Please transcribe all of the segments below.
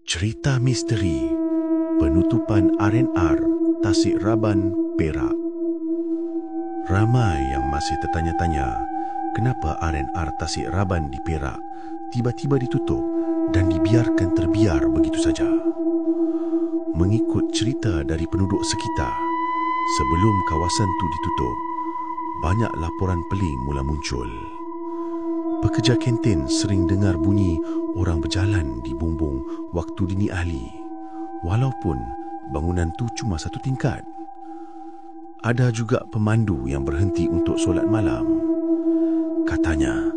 Cerita misteri penutupan R&R Tasik Raban, Perak. Ramai yang masih tertanya-tanya kenapa R&R Tasik Raban di Perak tiba-tiba ditutup dan dibiarkan terbiar begitu saja. Mengikut cerita dari penduduk sekitar, sebelum kawasan itu ditutup, banyak laporan pelik mula muncul. Pekerja kantin sering dengar bunyi orang berjalan di bumbung waktu dini hari, walaupun bangunan tu cuma satu tingkat. Ada juga pemandu yang berhenti untuk solat malam. Katanya,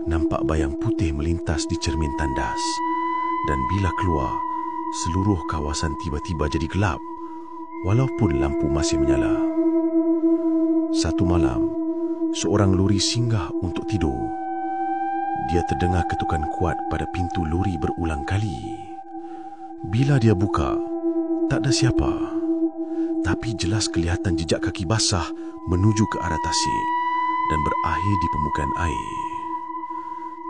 nampak bayang putih melintas di cermin tandas, dan bila keluar, seluruh kawasan tiba-tiba jadi gelap, walaupun lampu masih menyala. Satu malam, seorang lori singgah untuk tidur. Dia terdengar ketukan kuat pada pintu lori berulang kali. Bila dia buka, tak ada siapa. Tapi jelas kelihatan jejak kaki basah menuju ke arah tasik dan berakhir di permukaan air.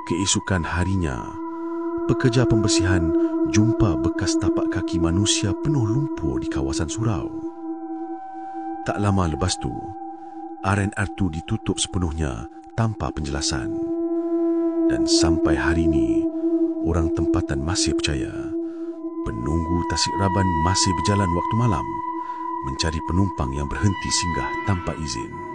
Keesokan harinya, pekerja pembersihan jumpa bekas tapak kaki manusia penuh lumpur di kawasan surau. Tak lama lepas tu, R&R tu ditutup sepenuhnya tanpa penjelasan. Dan sampai hari ini, orang tempatan masih percaya penunggu Tasik Raban masih berjalan waktu malam mencari penumpang yang berhenti singgah tanpa izin.